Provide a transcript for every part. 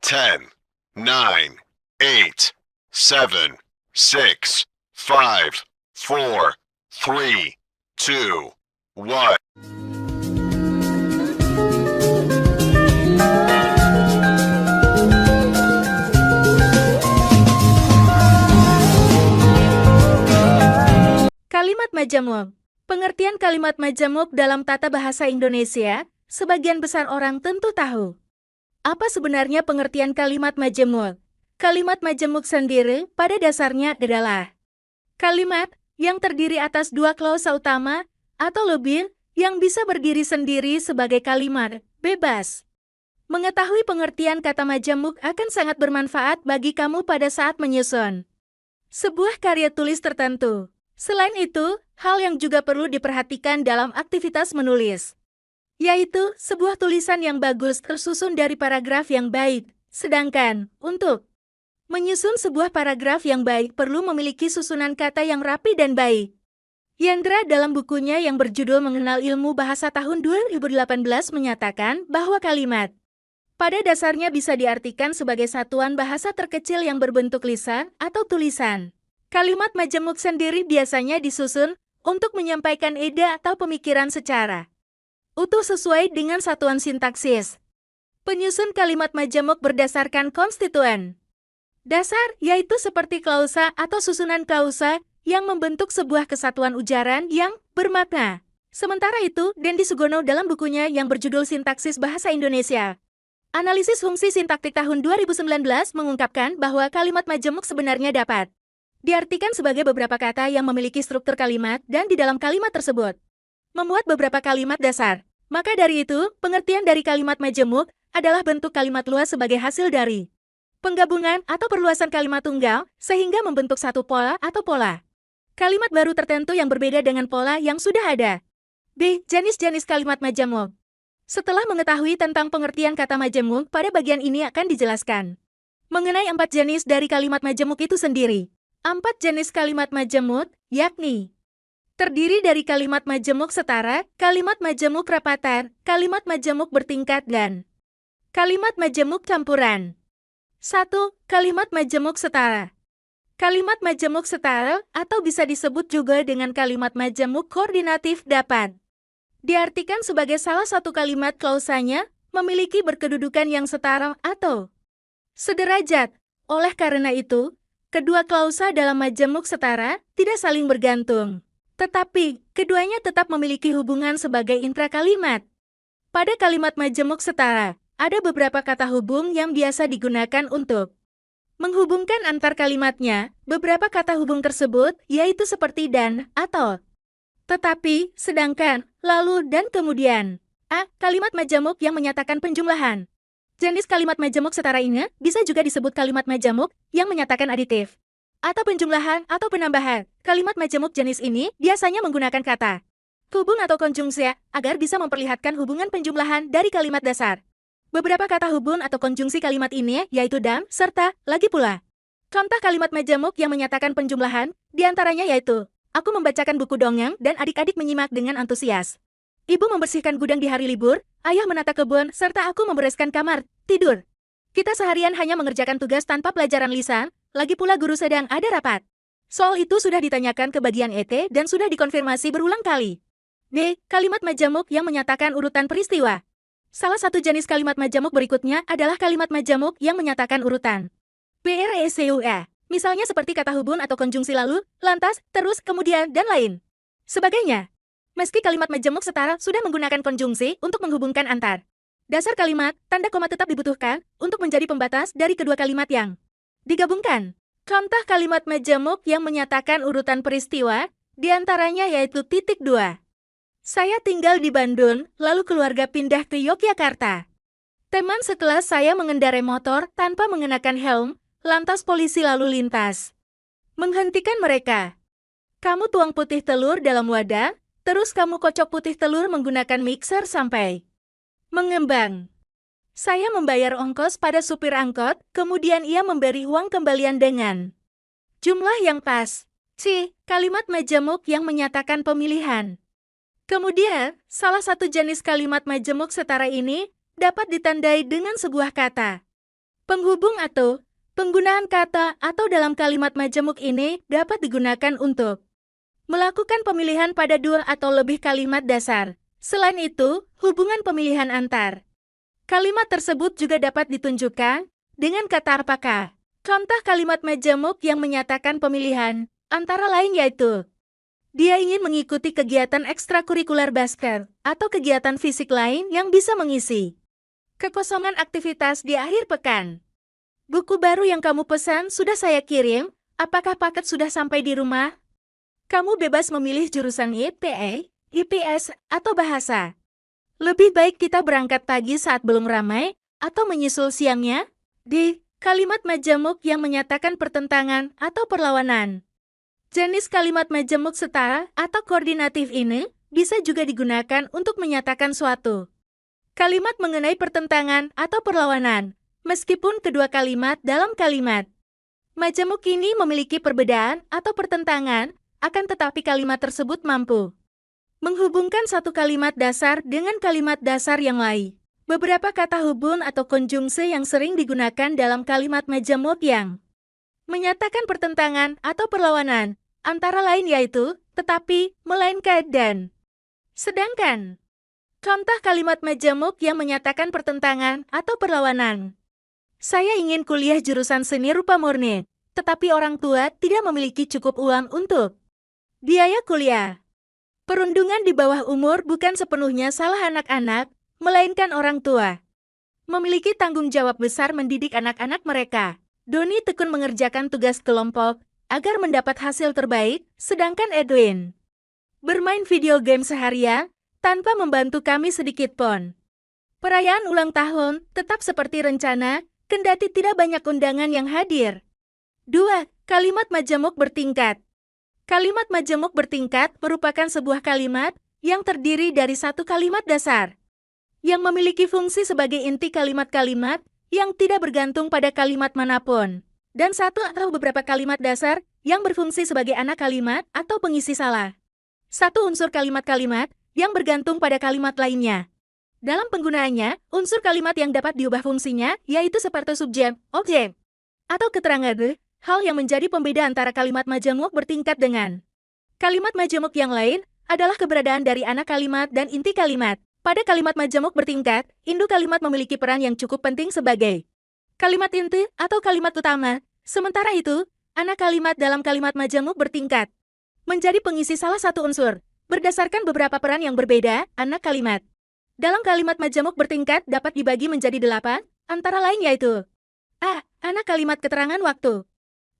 10, 9, 8, 7, 6, 5, 4, 3, 2, 1. Kalimat majemuk. Pengertian kalimat majemuk dalam tata bahasa Indonesia, sebagian besar orang tentu tahu. Apa sebenarnya pengertian kalimat majemuk? Kalimat majemuk sendiri pada dasarnya adalah kalimat yang terdiri atas dua klausa utama atau lebih yang bisa berdiri sendiri sebagai kalimat bebas. Mengetahui pengertian kata majemuk akan sangat bermanfaat bagi kamu pada saat menyusun sebuah karya tulis tertentu. Selain itu, hal yang juga perlu diperhatikan dalam aktivitas menulis, yaitu sebuah tulisan yang bagus tersusun dari paragraf yang baik. Sedangkan, untuk menyusun sebuah paragraf yang baik perlu memiliki susunan kata yang rapi dan baik. Yandra dalam bukunya yang berjudul Mengenal Ilmu Bahasa tahun 2018 menyatakan bahwa kalimat pada dasarnya bisa diartikan sebagai satuan bahasa terkecil yang berbentuk lisan atau tulisan. Kalimat majemuk sendiri biasanya disusun untuk menyampaikan ide atau pemikiran secara utuh sesuai dengan satuan sintaksis. Penyusun kalimat majemuk berdasarkan konstituen dasar, yaitu seperti klausa atau susunan klausa yang membentuk sebuah kesatuan ujaran yang bermakna. Sementara itu, Dendi Sugono dalam bukunya yang berjudul Sintaksis Bahasa Indonesia, Analisis Fungsi Sintaktik tahun 2019 mengungkapkan bahwa kalimat majemuk sebenarnya dapat diartikan sebagai beberapa kata yang memiliki struktur kalimat dan di dalam kalimat tersebut memuat beberapa kalimat dasar. Maka dari itu, pengertian dari kalimat majemuk adalah bentuk kalimat luas sebagai hasil dari penggabungan atau perluasan kalimat tunggal sehingga membentuk satu pola atau pola kalimat baru tertentu yang berbeda dengan pola yang sudah ada. B. Jenis-jenis kalimat majemuk. Setelah mengetahui tentang pengertian kata majemuk, pada bagian ini akan dijelaskan mengenai 4 jenis dari kalimat majemuk itu sendiri. 4 jenis kalimat majemuk, yakni terdiri dari kalimat majemuk setara, kalimat majemuk rapatan, kalimat majemuk bertingkat, dan kalimat majemuk campuran. 1. Kalimat majemuk setara. Kalimat majemuk setara, atau bisa disebut juga dengan kalimat majemuk koordinatif, dapat diartikan sebagai salah satu kalimat klausanya memiliki berkedudukan yang setara atau sederajat. Oleh karena itu, kedua klausa dalam majemuk setara tidak saling bergantung, tetapi keduanya tetap memiliki hubungan sebagai intrakalimat. Pada kalimat majemuk setara, ada beberapa kata hubung yang biasa digunakan untuk menghubungkan antar kalimatnya. Beberapa kata hubung tersebut yaitu seperti dan, atau, tetapi, sedangkan, lalu, dan kemudian. A. Kalimat majemuk yang menyatakan penjumlahan. Jenis kalimat majemuk setara ini bisa juga disebut kalimat majemuk yang menyatakan aditif atau penjumlahan atau penambahan. Kalimat majemuk jenis ini biasanya menggunakan kata hubung atau konjungsi agar bisa memperlihatkan hubungan penjumlahan dari kalimat dasar. Beberapa kata hubung atau konjungsi kalimat ini yaitu dan, serta, lagi pula. Contoh kalimat majemuk yang menyatakan penjumlahan diantaranya yaitu aku membacakan buku dongeng dan adik-adik menyimak dengan antusias. Ibu membersihkan gudang di hari libur, ayah menata kebun, serta aku membereskan kamar tidur. Kita seharian hanya mengerjakan tugas tanpa pelajaran lisan, lagi pula guru sedang ada rapat. Soal itu sudah ditanyakan ke bagian ET dan sudah dikonfirmasi berulang kali. D. Kalimat majemuk yang menyatakan urutan peristiwa. Salah satu jenis kalimat majemuk berikutnya adalah kalimat majemuk yang menyatakan urutan PRESUE. Misalnya seperti kata hubung atau konjungsi lalu, lantas, terus, kemudian, dan lain sebagainya. Meski kalimat majemuk setara sudah menggunakan konjungsi untuk menghubungkan antar dasar kalimat, tanda koma tetap dibutuhkan untuk menjadi pembatas dari kedua kalimat yang digabungkan. Contoh kalimat majemuk yang menyatakan urutan peristiwa, diantaranya yaitu titik 2. Saya tinggal di Bandung, lalu keluarga pindah ke Yogyakarta. Teman sekelas saya mengendarai motor tanpa mengenakan helm, lantas polisi lalu lintas menghentikan mereka. Kamu tuang putih telur dalam wadah, terus kamu kocok putih telur menggunakan mixer sampai mengembang. Saya membayar ongkos pada supir angkot, kemudian ia memberi uang kembalian dengan jumlah yang pas. C. Kalimat majemuk yang menyatakan pemilihan. Kemudian, salah satu jenis kalimat majemuk setara ini dapat ditandai dengan sebuah kata Penghubung atau penggunaan kata atau dalam kalimat majemuk ini dapat digunakan untuk melakukan pemilihan pada dua atau lebih kalimat dasar. Selain itu, hubungan pemilihan antar kalimat tersebut juga dapat ditunjukkan dengan kata apakah. Contoh kalimat majemuk yang menyatakan pemilihan, antara lain yaitu dia ingin mengikuti kegiatan ekstrakurikuler basket atau kegiatan fisik lain yang bisa mengisi kekosongan aktivitas di akhir pekan. Buku baru yang kamu pesan sudah saya kirim, apakah paket sudah sampai di rumah? Kamu bebas memilih jurusan IPA, IPS, atau bahasa. Lebih baik kita berangkat pagi saat belum ramai, atau menyusul siangnya? D. Kalimat majemuk yang menyatakan pertentangan atau perlawanan. Jenis kalimat majemuk setara atau koordinatif ini bisa juga digunakan untuk menyatakan suatu kalimat mengenai pertentangan atau perlawanan, meskipun kedua kalimat dalam kalimat majemuk ini memiliki perbedaan atau pertentangan, akan tetapi kalimat tersebut mampu menghubungkan satu kalimat dasar dengan kalimat dasar yang lain. Beberapa kata hubung atau konjungsi yang sering digunakan dalam kalimat majemuk yang menyatakan pertentangan atau perlawanan, antara lain yaitu, tetapi, melainkan, dan sedangkan. Contoh kalimat majemuk yang menyatakan pertentangan atau perlawanan. Saya ingin kuliah jurusan seni rupa murni, tetapi orang tua tidak memiliki cukup uang untuk biaya kuliah. Perundungan di bawah umur bukan sepenuhnya salah anak-anak, melainkan orang tua. Memiliki tanggung jawab besar mendidik anak-anak mereka. Doni tekun mengerjakan tugas kelompok agar mendapat hasil terbaik, sedangkan Edwin bermain video game seharian tanpa membantu kami sedikit pun. Perayaan ulang tahun tetap seperti rencana, kendati tidak banyak undangan yang hadir. 2. Kalimat majemuk bertingkat. Kalimat majemuk bertingkat merupakan sebuah kalimat yang terdiri dari satu kalimat dasar yang memiliki fungsi sebagai inti kalimat-kalimat yang tidak bergantung pada kalimat manapun, dan satu atau beberapa kalimat dasar yang berfungsi sebagai anak kalimat atau pengisi salah satu unsur kalimat-kalimat yang bergantung pada kalimat lainnya. Dalam penggunaannya, unsur kalimat yang dapat diubah fungsinya yaitu seperti subjek, objek, atau keterangan, hal yang menjadi pembeda antara kalimat majemuk bertingkat dengan kalimat majemuk yang lain adalah keberadaan dari anak kalimat dan inti kalimat. Pada kalimat majemuk bertingkat, induk kalimat memiliki peran yang cukup penting sebagai kalimat inti atau kalimat utama. Sementara itu, anak kalimat dalam kalimat majemuk bertingkat menjadi pengisi salah satu unsur. Berdasarkan beberapa peran yang berbeda, anak kalimat dalam kalimat majemuk bertingkat dapat dibagi menjadi 8, antara lain yaitu A. Anak kalimat keterangan waktu.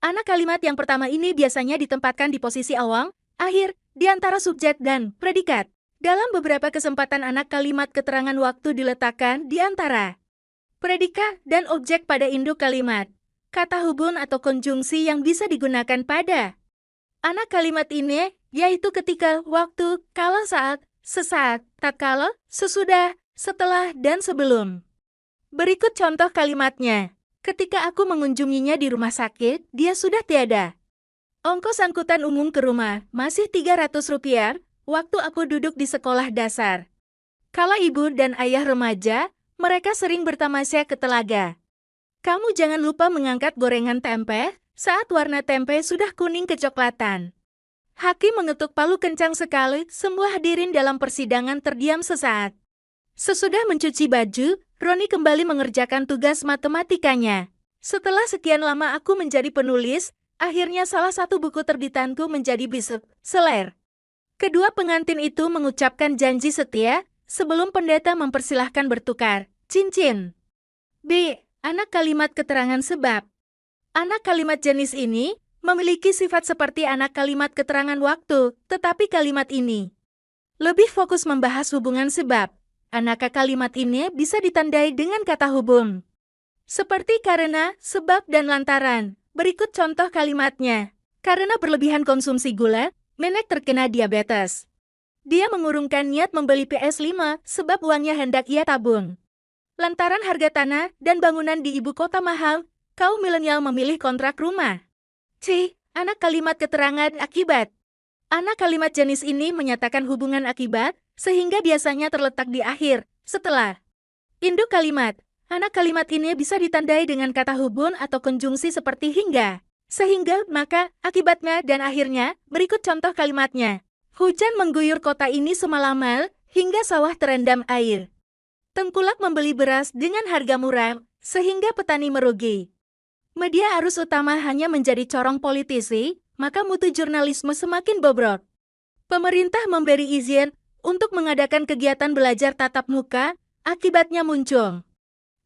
Anak kalimat yang pertama ini biasanya ditempatkan di posisi awal, akhir, di antara subjek dan predikat. Dalam beberapa kesempatan anak kalimat keterangan waktu diletakkan di antara predikat dan objek pada induk kalimat. Kata hubung atau konjungsi yang bisa digunakan pada anak kalimat ini yaitu ketika, waktu, kala, saat, sesaat, tatkala, sesudah, setelah, dan sebelum. Berikut contoh kalimatnya. Ketika aku mengunjunginya di rumah sakit, dia sudah tiada. Ongkos angkutan umum ke rumah masih Rp300. Waktu aku duduk di sekolah dasar. Kala ibu dan ayah remaja, mereka sering bertamasya ke telaga. Kamu jangan lupa mengangkat gorengan tempe saat warna tempe sudah kuning kecoklatan. Hakim mengetuk palu kencang sekali, semua hadirin dalam persidangan terdiam sesaat. Sesudah mencuci baju, Roni kembali mengerjakan tugas matematikanya. Setelah sekian lama aku menjadi penulis, akhirnya salah satu buku terbitanku menjadi bestseller. Kedua pengantin itu mengucapkan janji setia sebelum pendeta mempersilahkan bertukar cincin. B. Anak kalimat keterangan sebab. Anak kalimat jenis ini memiliki sifat seperti anak kalimat keterangan waktu, tetapi kalimat ini lebih fokus membahas hubungan sebab. Anak kalimat ini bisa ditandai dengan kata hubung, seperti karena, sebab, dan lantaran. Berikut contoh kalimatnya. Karena berlebihan konsumsi gula, Menek terkena diabetes. Dia mengurungkan niat membeli PS5 sebab uangnya hendak ia tabung. Lantaran harga tanah dan bangunan di ibu kota mahal, kaum milenial memilih kontrak rumah. C. Anak kalimat keterangan akibat. Anak kalimat jenis ini menyatakan hubungan akibat, sehingga biasanya terletak di akhir, setelah induk kalimat. Anak kalimat ini bisa ditandai dengan kata hubung atau konjungsi seperti hingga, sehingga, maka, akibatnya, dan akhirnya. Berikut contoh kalimatnya. Hujan mengguyur kota ini semalaman, hingga sawah terendam air. Tengkulak membeli beras dengan harga murah, sehingga petani merugi. Media arus utama hanya menjadi corong politisi, maka mutu jurnalisme semakin bobrok. Pemerintah memberi izin untuk mengadakan kegiatan belajar tatap muka, akibatnya muncul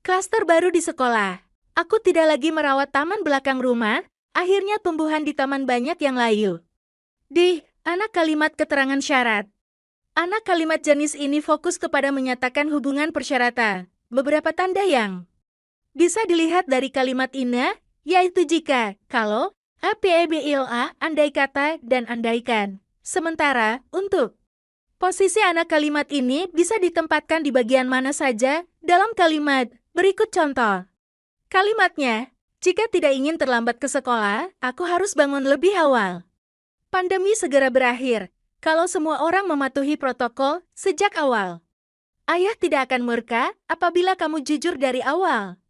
klaster baru di sekolah. Aku tidak lagi merawat taman belakang rumah, akhirnya tumbuhan di taman banyak yang layu. Anak kalimat keterangan syarat. Anak kalimat jenis ini fokus kepada menyatakan hubungan persyaratan. Beberapa tanda yang bisa dilihat dari kalimat ini, yaitu jika, kalau, apabila, andai kata, dan andaikan. Sementara, untuk posisi anak kalimat ini bisa ditempatkan di bagian mana saja dalam kalimat. Berikut contoh. Kalimatnya, jika tidak ingin terlambat ke sekolah, aku harus bangun lebih awal. Pandemi segera berakhir, kalau semua orang mematuhi protokol sejak awal. Ayah tidak akan murka apabila kamu jujur dari awal.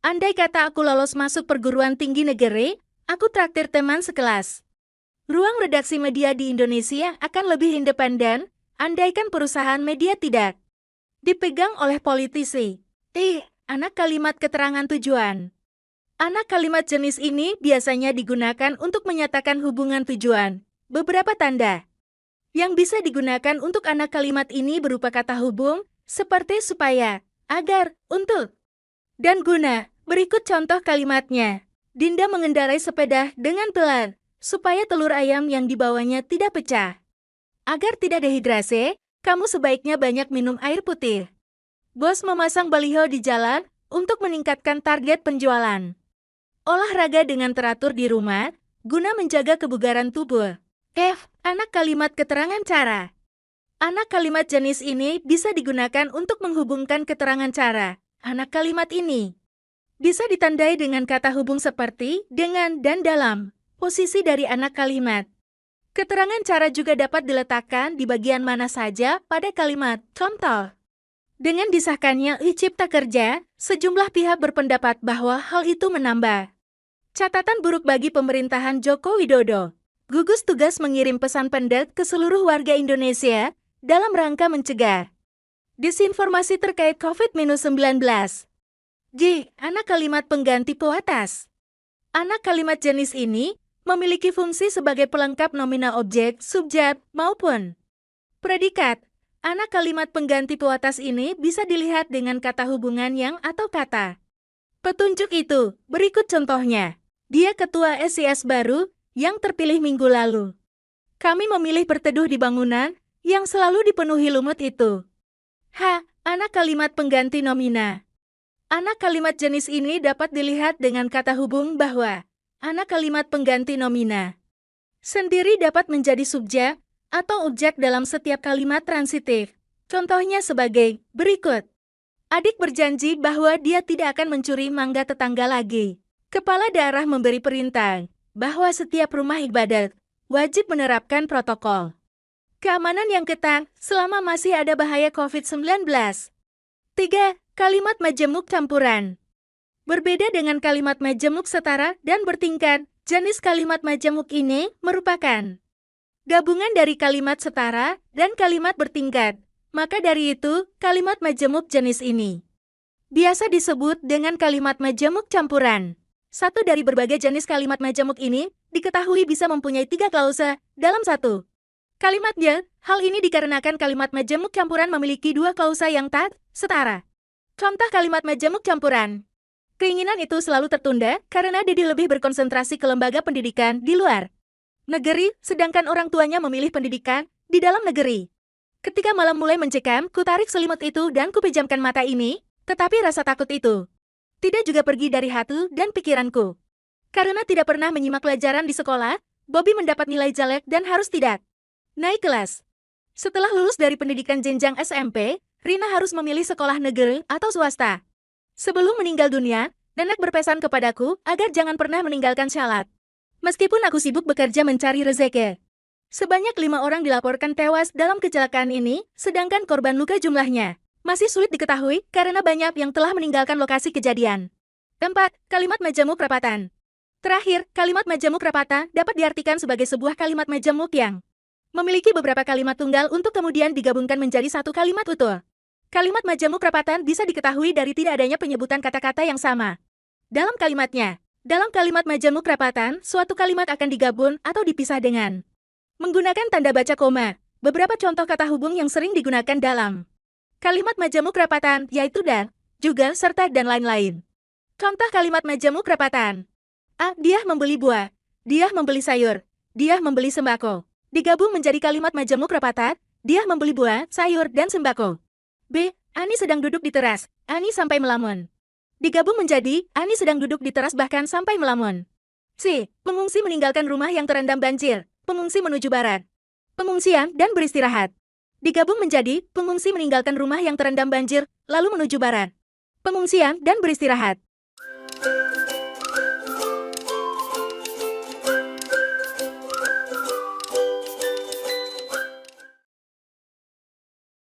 Andai kata aku lolos masuk perguruan tinggi negeri, aku traktir teman sekelas. Ruang redaksi media di Indonesia akan lebih independen, andaikan perusahaan media tidak dipegang oleh politisi. Anak kalimat keterangan tujuan. Anak kalimat jenis ini biasanya digunakan untuk menyatakan hubungan tujuan. Beberapa tanda yang bisa digunakan untuk anak kalimat ini berupa kata hubung, seperti supaya, agar, untuk, dan guna. Berikut contoh kalimatnya. Dinda mengendarai sepeda dengan pelan, supaya telur ayam yang dibawanya tidak pecah. Agar tidak dehidrasi, kamu sebaiknya banyak minum air putih. Bos memasang baliho di jalan untuk meningkatkan target penjualan. Olahraga dengan teratur di rumah, guna menjaga kebugaran tubuh. Anak kalimat keterangan cara. Anak kalimat jenis ini bisa digunakan untuk menghubungkan keterangan cara. Anak kalimat ini bisa ditandai dengan kata hubung seperti dengan dan dalam posisi dari anak kalimat. Keterangan cara juga dapat diletakkan di bagian mana saja pada kalimat. Contoh. Dengan disahkannya Cipta Kerja, sejumlah pihak berpendapat bahwa hal itu menambah catatan buruk bagi pemerintahan Joko Widodo. Gugus tugas mengirim pesan pendek ke seluruh warga Indonesia dalam rangka mencegah disinformasi terkait COVID-19. Anak kalimat pengganti pewatas. Anak kalimat jenis ini memiliki fungsi sebagai pelengkap nominal objek, subjek, maupun predikat. Anak kalimat pengganti pewatas ini bisa dilihat dengan kata hubungan yang atau kata petunjuk itu. Berikut contohnya. Dia ketua SIS baru yang terpilih minggu lalu. Kami memilih berteduh di bangunan yang selalu dipenuhi lumut itu. Anak kalimat pengganti nomina. Anak kalimat jenis ini dapat dilihat dengan kata hubung bahwa anak kalimat pengganti nomina sendiri dapat menjadi subjek atau objek dalam setiap kalimat transitif. Contohnya sebagai berikut. Adik berjanji bahwa dia tidak akan mencuri mangga tetangga lagi. Kepala daerah memberi perintah bahwa setiap rumah ibadat wajib menerapkan protokol keamanan yang ketat selama masih ada bahaya COVID-19. 3. Kalimat majemuk campuran. Berbeda dengan kalimat majemuk setara dan bertingkat, jenis kalimat majemuk ini merupakan gabungan dari kalimat setara dan kalimat bertingkat. Maka dari itu, kalimat majemuk jenis ini biasa disebut dengan kalimat majemuk campuran. Satu dari berbagai jenis kalimat majemuk ini diketahui bisa mempunyai 3 klausa dalam satu kalimatnya. Hal ini dikarenakan kalimat majemuk campuran memiliki 2 klausa yang tak setara. Contoh kalimat majemuk campuran. Keinginan itu selalu tertunda karena Dedi lebih berkonsentrasi ke lembaga pendidikan di luar negeri, sedangkan orang tuanya memilih pendidikan di dalam negeri. Ketika malam mulai mencekam, ku tarik selimut itu dan kupejamkan mata ini, tetapi rasa takut itu tidak juga pergi dari hati dan pikiranku. Karena tidak pernah menyimak pelajaran di sekolah, Bobby mendapat nilai jelek dan harus tidak naik kelas. Setelah lulus dari pendidikan jenjang SMP, Rina harus memilih sekolah negeri atau swasta. Sebelum meninggal dunia, nenek berpesan kepadaku agar jangan pernah meninggalkan syalat. Meskipun aku sibuk bekerja mencari rezeki. Sebanyak 5 orang dilaporkan tewas dalam kecelakaan ini, sedangkan korban luka jumlahnya Masih sulit diketahui karena banyak yang telah meninggalkan lokasi kejadian. 4. Kalimat majemuk perapatan. Terakhir, kalimat majemuk perapatan dapat diartikan sebagai sebuah kalimat majemuk yang memiliki beberapa kalimat tunggal untuk kemudian digabungkan menjadi satu kalimat utuh. Kalimat majemuk perapatan bisa diketahui dari tidak adanya penyebutan kata-kata yang sama dalam kalimatnya. Dalam kalimat majemuk perapatan, suatu kalimat akan digabung atau dipisah dengan menggunakan tanda baca koma. Beberapa contoh kata hubung yang sering digunakan dalam kalimat majemuk perapatan yaitu dan, juga, serta, dan lain-lain. Contoh kalimat majemuk perapatan. A. Dia membeli buah. Dia membeli sayur. Dia membeli sembako. Digabung menjadi kalimat majemuk perapatan. Dia membeli buah, sayur, dan sembako. B. Ani sedang duduk di teras. Ani sampai melamun. Digabung menjadi Ani sedang duduk di teras bahkan sampai melamun. C. Pengungsi meninggalkan rumah yang terendam banjir. Pengungsi menuju barat. Pengungsian dan beristirahat. Digabung menjadi pengungsi meninggalkan rumah yang terendam banjir, lalu menuju barat. Pengungsian dan beristirahat.